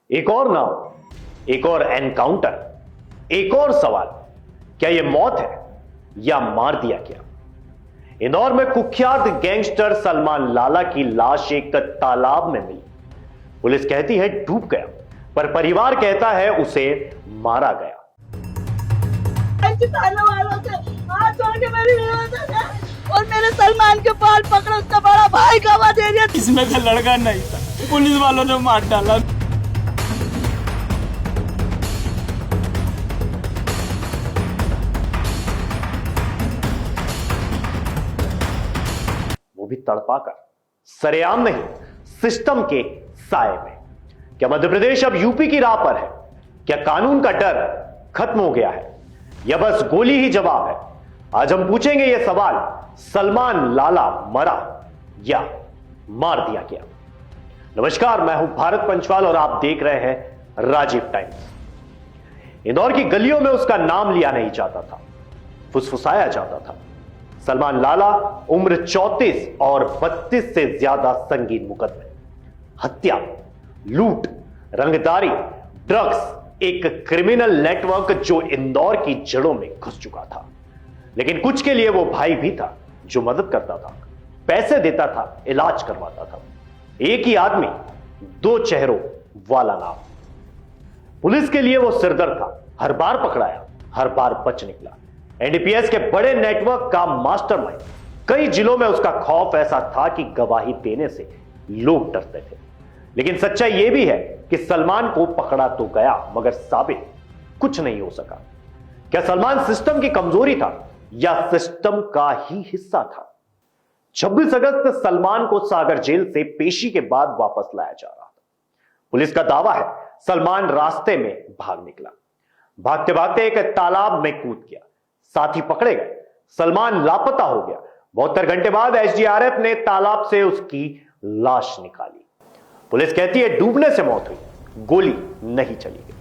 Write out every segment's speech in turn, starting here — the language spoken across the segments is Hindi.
एक और नाम, एक और एनकाउंटर, एक और सवाल, क्या यह मौत है या मार दिया गया? इंदौर में कुख्यात गैंगस्टर सलमान लाला की लाश एक तालाब में मिली। पुलिस कहती है डूब गया, पर परिवार कहता है उसे मारा गया। वालों से हाथ जोड़ के मेरी और मेरे सलमान के बाल पकड़ो, उसका बड़ा भाई गवा दे दिया। इसमें से लड़का नहीं था, पुलिस वालों ने मार डाला। वो भी तड़पाकर, सरेआम नहीं, सिस्टम के साए में। क्या मध्य प्रदेश अब यूपी की राह पर है? क्या कानून का डर खत्म हो गया है या बस गोली ही जवाब है? आज हम पूछेंगे यह सवाल, सलमान लाला मरा या मार दिया गया? नमस्कार, मैं हूं भारत पंचवाल और आप देख रहे हैं राजीव टाइम्स। इंदौर की गलियों में उसका नाम लिया नहीं जाता था, फुसफुसाया जाता था। सलमान लाला, उम्र 34 और 32 से ज्यादा संगीन मुकदमे, हत्या, लूट, रंगदारी, ड्रग्स, एक क्रिमिनल नेटवर्क जो इंदौर की जड़ों में घुस चुका था। लेकिन कुछ के लिए वो भाई भी था जो मदद करता था, पैसे देता था, इलाज करवाता था। एक ही आदमी, दो चेहरों वाला नाम। पुलिस के लिए वो सिरदर्द था, हर बार पकड़ाया, हर बार बच निकला। एनडीपीएस के बड़े नेटवर्क का मास्टरमाइंड। कई जिलों में उसका खौफ ऐसा था कि गवाही देने से लोग डरते थे। लेकिन सच्चाई यह भी है कि सलमान को पकड़ा तो गया, मगर साबित कुछ नहीं हो सका। क्या सलमान सिस्टम की कमजोरी था या सिस्टम का ही हिस्सा था? 26 अगस्त सलमान को सागर जेल से पेशी के बाद वापस लाया जा रहा था। पुलिस का दावा है सलमान रास्ते में भाग निकला, भागते भागते एक तालाब में कूद गया, साथी पकड़े गए, सलमान लापता हो गया। 72 घंटे बाद एसडीआरएफ ने तालाब से उसकी लाश निकाली। पुलिस कहती है डूबने से मौत हुई, गोली नहीं चली गई।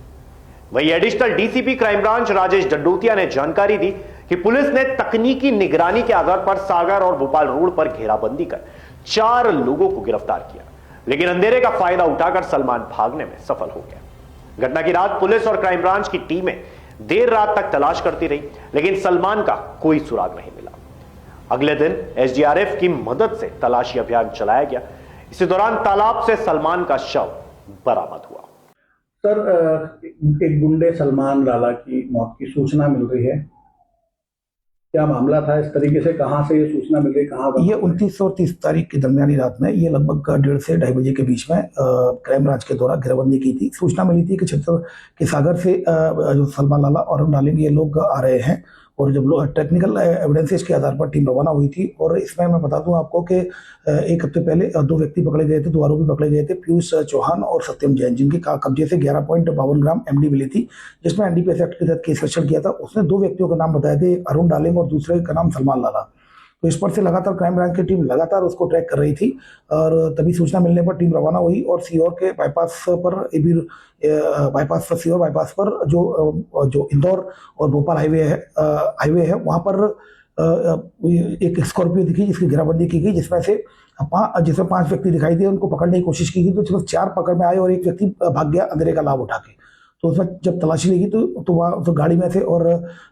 वहीं additional DCP crime branch Rajesh Dandotiya ने जानकारी दी कि पुलिस ने तकनीकी निगरानी के आधार पर सागर और भोपाल रोड पर घेराबंदी कर 4 लोगों को गिरफ्तार किया। लेकिन अंधेरे का फायदा उठाकर सलमान भागने में सफल हो गया। घटना की रात पुलिस और क्राइम ब्रांच की टीमें देर रात तक तलाश करती रही, लेकिन सलमान का कोई सुराग नहीं मिला। अगले दिन एसडीआरएफ की मदद से तलाशी अभियान चलाया गया। इसी दौरान तालाब से सलमान का शव बरामद हुआ। सर, एक गुंडे सलमान लाला की मौत की सूचना मिल रही है, क्या मामला था? इस तरीके से कहां से ये सूचना मिल रही, कहां? ये 29 और 30 तारीख की दरमियानी रात में, ये लगभग 1:30 से 2:30 बजे के बीच में क्राइम ब्रांच के द्वारा घेराबंदी की थी। सूचना मिली थी कि क्षेत्र के सागर से जो सलमान लाला और अरुण डालिंग ये लोग आ रहे हैं, और जब लोग टेक्निकल एविडेंसेस के आधार पर टीम रवाना हुई थी। और इसमें मैं बता दूं आपको कि 1 हफ्ते पहले 2 व्यक्ति पकड़े गए थे, 2 आरोपी पकड़े गए थे, पीयूष चौहान और सत्यम जैन, जिनके कब्जे से 11.52 ग्राम एमडी मिली थी, जिसमें एनडीपीएस एक्ट के तहत केस रजिस्टर किया था। उसने 2 व्यक्तियों के नाम बताए थे, एक अरुण डालिंग और दूसरे का नाम सलमान लाला। तो इस पर से लगातार क्राइम ब्रांच की टीम लगातार उसको ट्रैक कर रही थी, और तभी सूचना मिलने पर टीम रवाना हुई और सीओर के बाईपास पर, बाईपास पर, सीओर बाईपास पर जो इंदौर और भोपाल हाईवे है वहाँ पर एक स्कॉर्पियो दिखी जिसकी घेराबंदी की गई, जिसमें 5 व्यक्ति दिखाई दिए। उनको पकड़ने की कोशिश की गई, तो चलो 4 पकड़ में आए और एक व्यक्ति भाग गया अंधेरे का लाभ उठा के। तो उसमें जब तलाशी लगी तो वहाँ तो गाड़ी में थे, और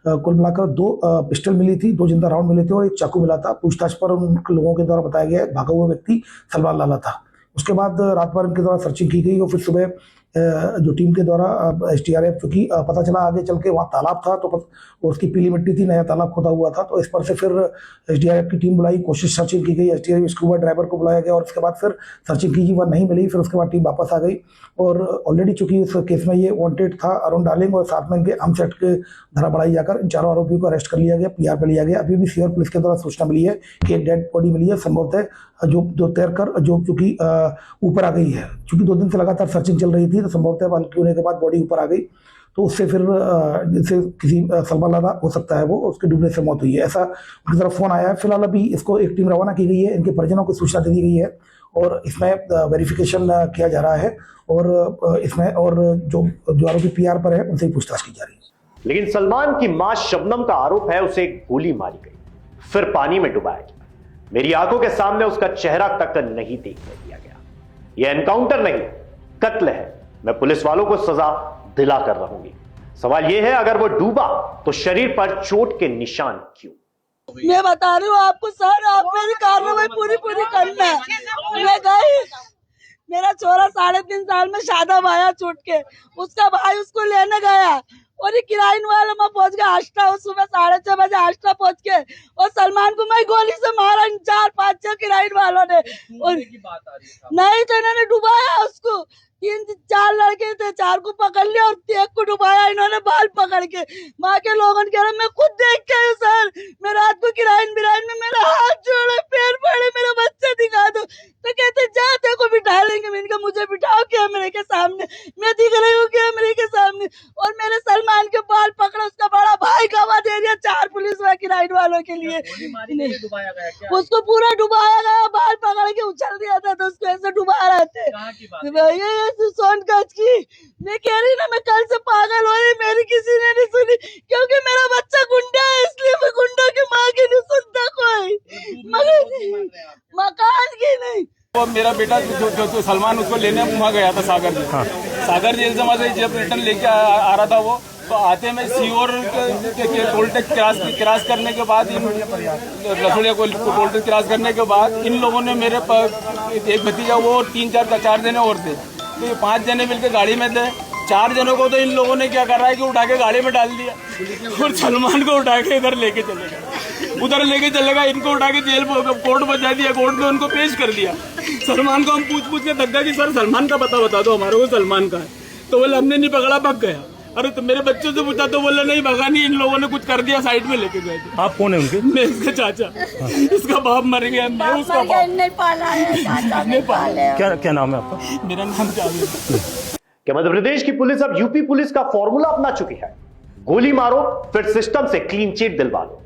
कुल मिलाकर 2 पिस्टल मिली थी, 2 जिंदा राउंड मिले थे और एक चाकू मिला था। पूछताछ पर उन लोगों के द्वारा बताया गया भागा हुआ व्यक्ति सलमान लाला था। उसके बाद रात भर इनके द्वारा सर्चिंग की गई, और फिर सुबह जो टीम के द्वारा एसडीआरएफ, क्योंकि पता चला आगे चल के वहाँ तालाब था तो उसकी पीली मिट्टी थी, नया तालाब खोदा हुआ था, तो इस पर से फिर एसडीआरएफ की टीम बुलाई, कोशिश सर्चिंग की गई, एसडीआरएफ स्कूबा ड्राइवर को बुलाया गया, और उसके बाद फिर सर्चिंग की गई, वह नहीं मिली। फिर उसके बाद टीम वापस आ गई, और ऑलरेडी चूंकि इस केस में ये वांटेड था अरुण डालिंग, और साथ में इनके आर्म्स एक्ट के धारा बढ़ाई जाकर इन 4 आरोपियों को अरेस्ट कर लिया गया, पीआर पर लिया गया। अभी भी सीआर पुलिस के द्वारा सूचना मिली है कि एक डेड बॉडी मिली है, संभवतः जो तैरकर जो चूंकि ऊपर आ गई है। चूंकि 2 दिन से लगातार सर्चिंग चल रही थी, तो संभवतः हल्की होने के बाद बॉडी ऊपर आ गई, तो उससे फिर जिससे किसी सलमान लाला हो सकता है वो उसके डूबने से मौत हुई है, ऐसा उनकी तरफ फोन आया है। फिलहाल अभी इसको एक टीम रवाना की गई है, इनके परिजनों को सूचना दे दी गई है, और इसमें वेरिफिकेशन किया जा रहा है, और इसमें और जो आरोपी पीआर पर है उनसे पूछताछ की जा रही है। लेकिन सलमान की मां शबनम का आरोप है उसे गोली मारी गई, फिर पानी में डुबाया गया। मेरी आंखों के सामने उसका चेहरा तक नहीं देखने दिया गया। यह एनकाउंटर नहीं, कत्ल है, मैं पुलिस वालों को सजा दिला कर रहूंगी। सवाल यह है, अगर वो डूबा तो शरीर पर चोट के निशान क्यों? मैं बता रही हूँ आपको सर, आप मेरी कार्रवाई पूरी करना है। मैं गई, मेरा छोरा 3.5 साल में शादाब आया छूट के, उसका भाई उसको लेने गया और ये किराइन वाला मैं पहुंच गया आष्टा, सुबह 6:30 बजे आष्टा पहुंच के, और सलमान को मैं गोली से मारा 4-5 किराइन वालों ने। और नहीं तो इन्होंने डुबाया उसको, 3-4 लड़के थे, 4 को पकड़ लिया और 1 को डुबाया इन्होंने बाल पकड़ के। माँ के लोगों ने कह रहे मैं खुद देख के आयु सर, मैं रात को किराइन में मेरा हाथ जोड़े पैर पड़े, मेरा बच्चा दिखा दो, तो कहते जाते को बिठा लेंगे। मैंने कहा मुझे बिठाओ कैमरे के सामने, मैं दिख रही हूँ कैमरे के सामने। और मेरे सलमान के बाल पकड़ा, उसका बड़ा भाई गवाह दे दिया 4 पुलिस व किराइन वालों के लिए। उसको पूरा डुबाया गया, बाल पकड़ के उछल दिया था, तो उसको ऐसे डुबा रहे थे सोनगंज की। मैं कह रही ना, मैं कल से पागल हो रही, मेरी किसी ने नहीं सुनी, क्योंकि मेरा बच्चा गुंडा है, इसलिए मैं गुंडों की माँ की नहीं सुनता कोई, मगर मकान की नहीं। वो मेरा बेटा जो सलमान उसको लेने वहाँ गया था सागर जेल। सागर जेल से वहाँ जब रिटर्न लेके आ रहा था वो, तो आते में सीओर के टोल टैक्स क्रॉस करने के बाद, रसोड़िया को टोल टैक्स क्रॉस करने के बाद इन लोगों ने मेरे एक भतीजा वो 3-4 जने और थे, तो ये 5 जने मिलकर गाड़ी में थे। 4 जनों को तो इन लोगों ने क्या कर रहा है कि उठा के गाड़ी में डाल दिया और सलमान को उठा के इधर लेके चलेगा, इनको उठा के जेल कोर्ट पहुंचा दिया, कोर्ट में उनको पेश कर दिया। सलमान को हम पूछ के थक गए कि सर सलमान का पता बता दो हमारे को, सलमान का है, तो बोले हमने नहीं पकड़ा, भाग गया। अरे तो मेरे बच्चों से पूछा तो बोले नहीं भगा नहीं, इन लोगों ने कुछ कर दिया, साइड में लेके गए थे। आप कौन है उनके? मैं इसका चाचा, इसका बाप मर गया, मैं उसका बाप नहीं पाला है, चाचा नहीं पाले। क्या नाम है आपका? मेरा नाम जावेद। क्या मध्य प्रदेश की पुलिस अब यूपी पुलिस का फॉर्मूला अपना चुकी है? गोली मारो फिर सिस्टम से क्लीन चिट दिलवा लो।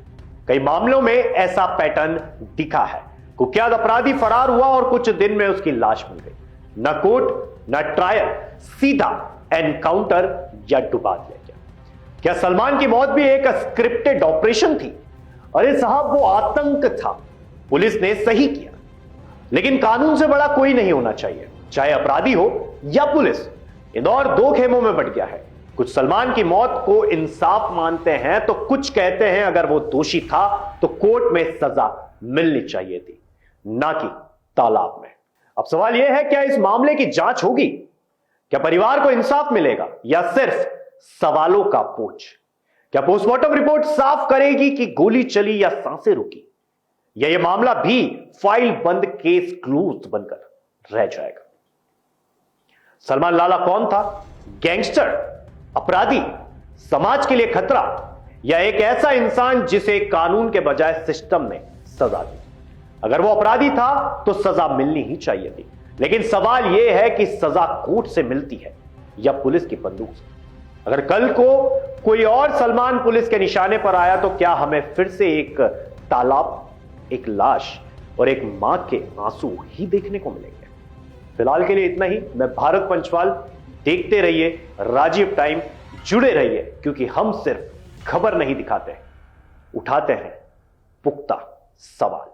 कई मामलों में ऐसा पैटर्न दिखा है। कुख्यात अपराधी फरार हुआ और कुछ दिन में उसकी लाश मिल गई। न कोर्ट न ट्रायल, सीधा एनकाउंटर या डुबा दिया गया। क्या सलमान की मौत भी एक स्क्रिप्टेड ऑपरेशन थी? अरे साहब, वो आतंक था। पुलिस ने सही किया, लेकिन कानून से बड़ा कोई नहीं होना चाहिए, चाहे अपराधी हो या पुलिस। इंदौर 2 खेमों में बंट गया है। कुछ सलमान की मौत को इंसाफ मानते हैं, तो कुछ कहते हैं अगर वो दोषी था तो कोर्ट में सजा मिलनी चाहिए थी, ना कि तालाब में। अब सवाल यह है, क्या इस मामले की जांच होगी? क्या परिवार को इंसाफ मिलेगा या सिर्फ सवालों का बोझ? क्या पोस्टमार्टम रिपोर्ट साफ करेगी कि गोली चली या सांसें रुकी, या यह मामला भी फाइल बंद केस क्लोज बनकर रह जाएगा? सलमान लाला कौन था? गैंगस्टर, अपराधी, समाज के लिए खतरा, या एक ऐसा इंसान जिसे कानून के बजाय सिस्टम ने सजा दी? अगर वो अपराधी था तो सजा मिलनी ही चाहिए थी, लेकिन सवाल यह है कि सजा कोर्ट से मिलती है या पुलिस की बंदूक से? अगर कल को कोई और सलमान पुलिस के निशाने पर आया तो क्या हमें फिर से एक तालाब, एक लाश और एक मां के आंसू ही देखने को मिलेंगे? फिलहाल के लिए इतना ही। मैं भारत पंचवाल, देखते रहिए राजीव टाइम, जुड़े रहिए, क्योंकि हम सिर्फ खबर नहीं दिखाते हैं, उठाते हैं पुख्ता सवाल।